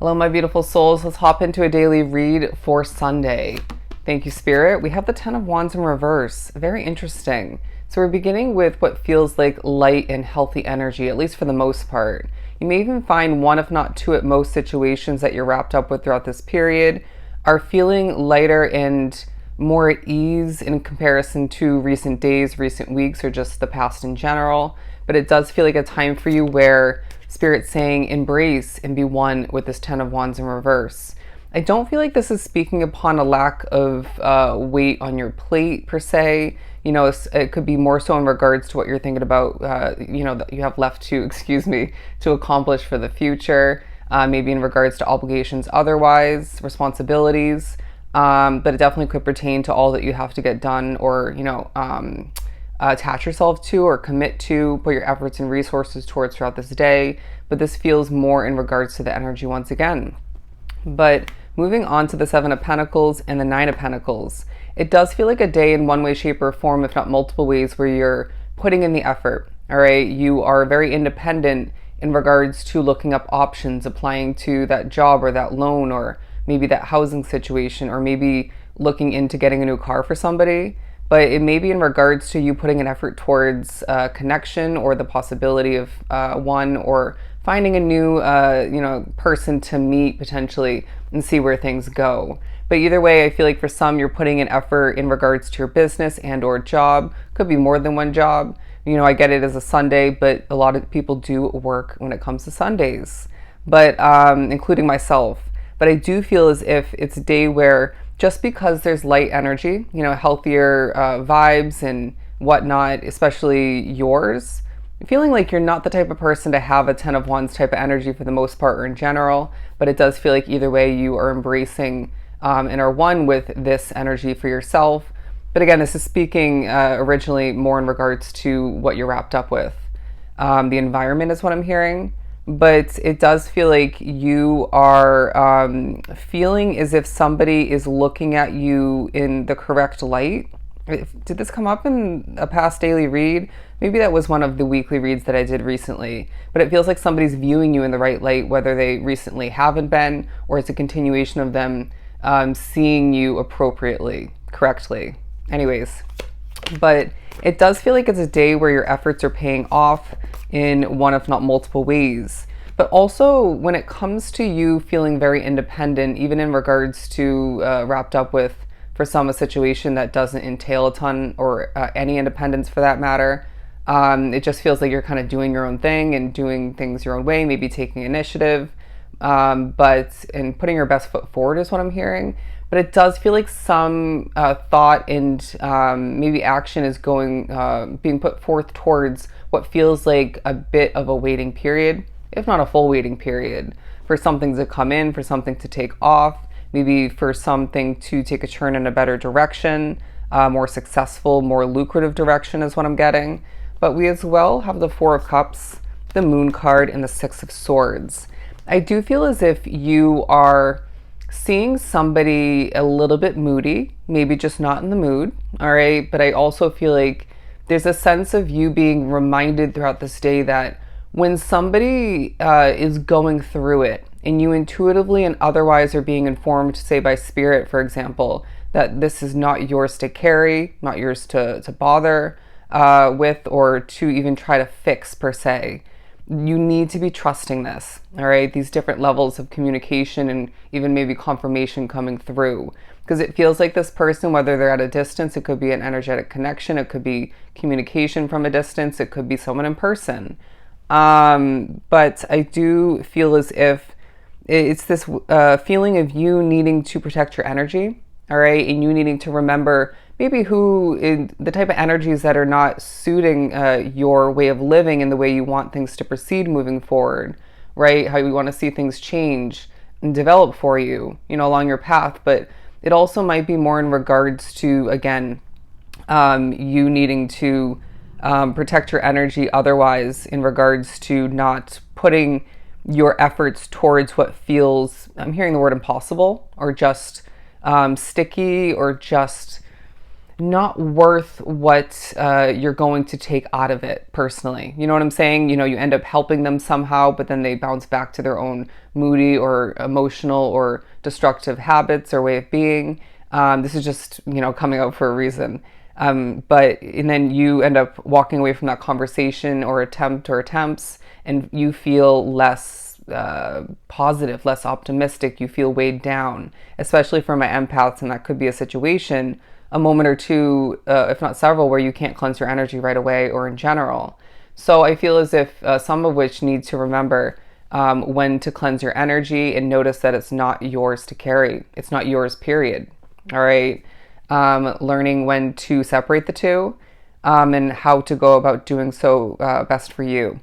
Hello, my beautiful souls. Let's hop into a daily read for Sunday. Thank you, Spirit. We have the Ten of Wands in reverse. Very interesting. So we're beginning with what feels like light and healthy energy, at least for the most part. You may even find one, if not two, at most situations that you're wrapped up with throughout this period are feeling lighter and more at ease in comparison to recent days, recent weeks, or just the past in general. But it does feel like a time for you where Spirit's saying embrace and be one with this Ten of Wands in reverse. I don't feel like this is speaking upon a lack of weight on your plate per se. You know, it could be more so in regards to what you're thinking about, that you have left to, to accomplish for the future. Maybe in regards to obligations otherwise, responsibilities. But it definitely could pertain to all that you have to get done or, attach yourself to or commit to, put your efforts and resources towards throughout this day. But this feels more in regards to the energy once again. But moving on to the Seven of Pentacles and the Nine of Pentacles, it does feel like a day in one way, shape, or form, if not multiple ways, where you're putting in the effort. All right. You are very independent in regards to looking up options, applying to that job or that loan or maybe that housing situation, or maybe looking into getting a new car for somebody. But it may be in regards to you putting an effort towards connection or the possibility of one, or finding a new person to meet potentially and see where things go. But either way, I feel like for some, you're putting an effort in regards to your business and or job. Could be more than one job. You know, I get it as a Sunday, but a lot of people do work when it comes to Sundays, but including myself. But I do feel as if it's a day where, just because there's light energy, healthier vibes and whatnot, especially yours, feeling like you're not the type of person to have a Ten of Wands type of energy for the most part or in general, but it does feel like either way you are embracing and are one with this energy for yourself. But again, this is speaking originally more in regards to what you're wrapped up with. The environment is what I'm hearing. But it does feel like you are feeling as if somebody is looking at you in the correct light. Did this come up in a past daily read? Maybe that was one of the weekly reads that I did recently. But it feels like somebody's viewing you in the right light, whether they recently haven't been, or it's a continuation of them seeing you appropriately, correctly. Anyways, but it does feel like it's a day where your efforts are paying off in one, if not multiple ways. But also when it comes to you feeling very independent, even in regards to wrapped up with, for some, a situation that doesn't entail a ton or any independence for that matter. It just feels like you're kind of doing your own thing and doing things your own way, maybe taking initiative, but putting your best foot forward is what I'm hearing. But it does feel like some thought and maybe action is being put forth towards what feels like a bit of a waiting period, if not a full waiting period, for something to come in, for something to take off, maybe for something to take a turn in a better direction, more successful, more lucrative direction is what I'm getting. But we as well have the Four of Cups, the Moon card, and the Six of Swords. I do feel as if you are seeing somebody a little bit moody, maybe just not in the mood, all right? But I also feel like there's a sense of you being reminded throughout this day that when somebody is going through it and you intuitively and otherwise are being informed, say by Spirit, for example, that this is not yours to carry, not yours to bother with or to even try to fix per se. You need to be trusting this, all right? These different levels of communication and even maybe confirmation coming through. Because it feels like this person, whether they're at a distance, it could be an energetic connection, it could be communication from a distance, it could be someone in person. But I do feel as if it's this feeling of you needing to protect your energy, all right? And you needing to remember maybe the type of energies that are not suiting your way of living and the way you want things to proceed moving forward, right? How you want to see things change and develop for you, along your path. But it also might be more in regards to, again, you needing to protect your energy otherwise, in regards to not putting your efforts towards what feels, I'm hearing the word impossible, or just sticky, or just not worth what you're going to take out of it personally. You know what I'm saying? You end up helping them somehow, but then they bounce back to their own moody or emotional or destructive habits or way of being. This is just, coming out for a reason. And then you end up walking away from that conversation or attempts, and you feel less positive, less optimistic. You feel weighed down, especially for my empaths, and that could be a situation, a moment or two, if not several, where you can't cleanse your energy right away or in general. So I feel as if some of which need to remember when to cleanse your energy and notice that it's not yours to carry. It's not yours, period. All right. Learning when to separate the two and how to go about doing so best for you.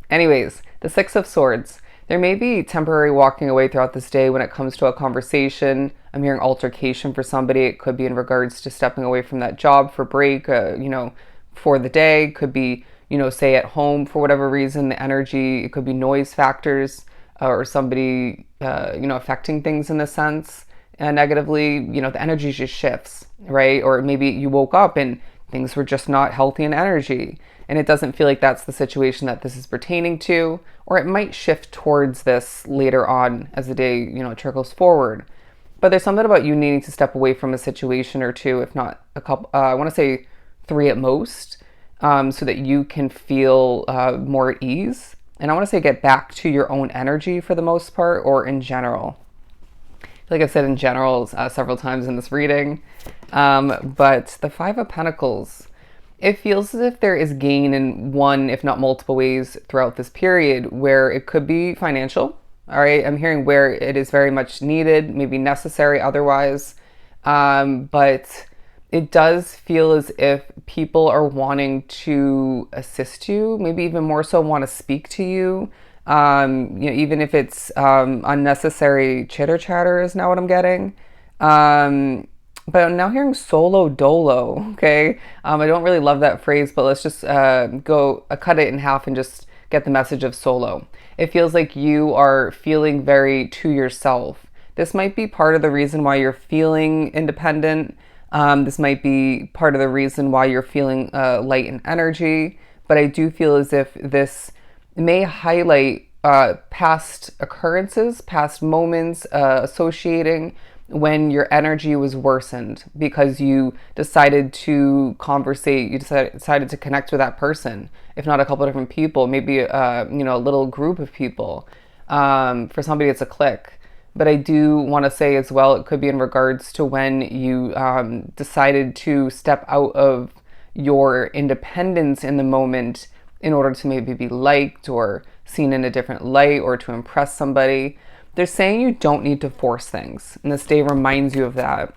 Anyways, the Six of Swords. There may be temporary walking away throughout this day when it comes to a conversation. I'm hearing altercation for somebody. It could be in regards to stepping away from that job for break, for the day. Could be, say at home for whatever reason, the energy. It could be noise factors or somebody, affecting things in a sense negatively. The energy just shifts, right? Or maybe you woke up and things were just not healthy in energy. And it doesn't feel like that's the situation that this is pertaining to, or it might shift towards this later on as the day, trickles forward. But there's something about you needing to step away from a situation or two, if not a couple, I want to say 3 at most, so that you can feel more at ease. And I want to say get back to your own energy for the most part, or in general. Like I've said in general several times in this reading. But the Five of Pentacles, it feels as if there is gain in one, if not multiple ways throughout this period, where it could be financial. All right, I'm hearing where it is very much needed, maybe necessary otherwise. But it does feel as if people are wanting to assist you, maybe even more so want to speak to you. Even if it's unnecessary chitter chatter is now what I'm getting. But I'm now hearing solo dolo, okay? I don't really love that phrase, but let's just cut it in half and just get the message of solo. It feels like you are feeling very to yourself. This might be part of the reason why you're feeling independent. This might be part of the reason why you're feeling light in energy. But I do feel as if this may highlight past occurrences, past moments associating when your energy was worsened because you decided to conversate, you decided to connect with that person, if not a couple of different people, maybe a little group of people. For somebody, it's a clique. But I do want to say as well, it could be in regards to when you decided to step out of your independence in the moment in order to maybe be liked or seen in a different light or to impress somebody. They're saying you don't need to force things, and this day reminds you of that.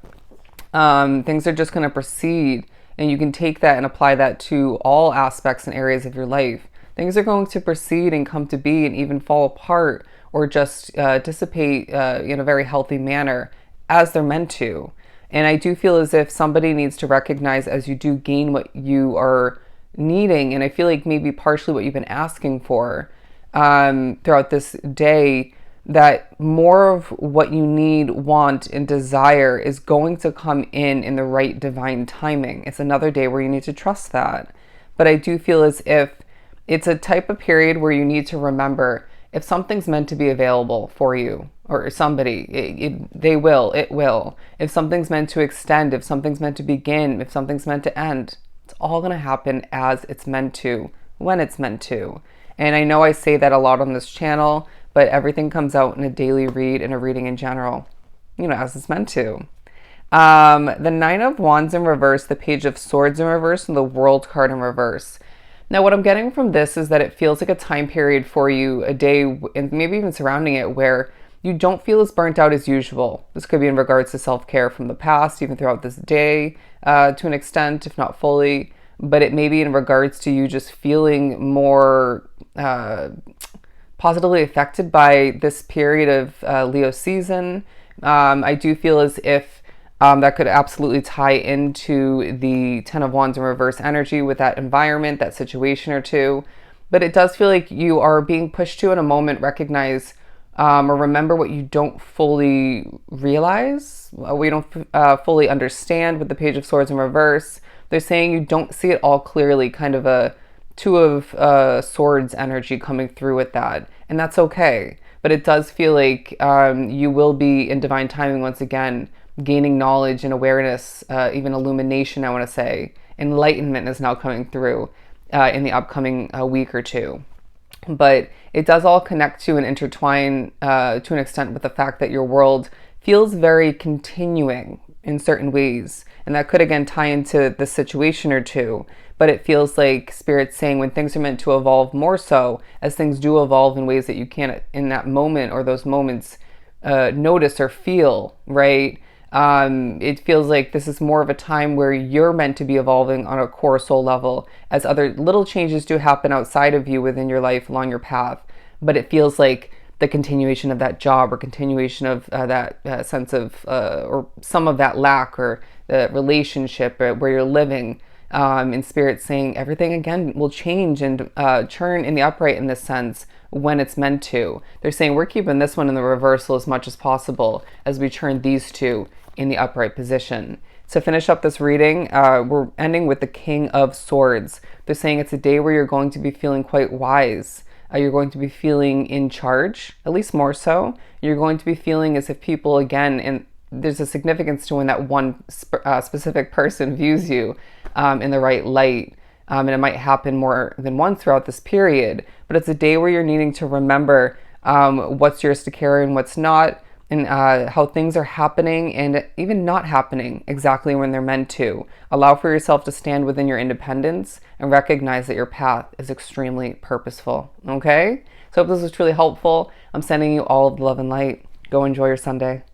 Things are just going to proceed, and you can take that and apply that to all aspects and areas of your life. Things are going to proceed and come to be and even fall apart or just dissipate in a very healthy manner as they're meant to. And I do feel as if somebody needs to recognize as you do gain what you are needing, and I feel like maybe partially what you've been asking for throughout this day, that more of what you need, want, and desire is going to come in the right divine timing. It's another day where you need to trust that. But I do feel as if it's a type of period where you need to remember if something's meant to be available for you or somebody, it will. If something's meant to extend, if something's meant to begin, if something's meant to end, it's all going to happen as it's meant to, when it's meant to. And I know I say that a lot on this channel, but everything comes out in a daily read and a reading in general, as it's meant to. The Nine of Wands in reverse, the Page of Swords in reverse, and the World card in reverse. Now, what I'm getting from this is that it feels like a time period for you, a day, and maybe even surrounding it, where you don't feel as burnt out as usual. This could be in regards to self-care from the past, even throughout this day, to an extent, if not fully. But it may be in regards to you just feeling more positively affected by this period of Leo season. I do feel as if that could absolutely tie into the Ten of Wands in reverse energy with that environment, that situation or two. But it does feel like you are being pushed to in a moment, recognize or remember what you don't fully realize, we don't fully understand with the Page of Swords in reverse. They're saying you don't see it all clearly, kind of a Two of Swords energy coming through with that. And that's okay. but it does feel like you will be in divine timing once again, gaining knowledge and awareness, even illumination, I want to say. Enlightenment is now coming through in the upcoming week or two. But it does all connect to and intertwine to an extent with the fact that your world feels very continuing in certain ways. And that could again tie into the situation or two. But it feels like Spirit's saying when things are meant to evolve more so, as things do evolve in ways that you can't in that moment or those moments notice or feel, right? It feels like this is more of a time where you're meant to be evolving on a core soul level, as other little changes do happen outside of you within your life along your path. But it feels like the continuation of that job or continuation of that sense of, or some of that lack or the relationship where you're living. In Spirit saying everything again will change and turn in the upright in this sense when it's meant to. They're saying we're keeping this one in the reversal as much as possible as we turn these two in the upright position. To finish up this reading, we're ending with the King of Swords. They're saying it's a day where you're going to be feeling quite wise. You're going to be feeling in charge, at least more so. You're going to be feeling as if people, again, and there's a significance to when that one specific person views you in the right light. And it might happen more than once throughout this period. But it's a day where you're needing to remember what's yours to carry and what's not, and how things are happening and even not happening exactly when they're meant to. Allow for yourself to stand within your independence and recognize that your path is extremely purposeful. Okay? So I hope this was truly helpful. I'm sending you all of the love and light. Go enjoy your Sunday.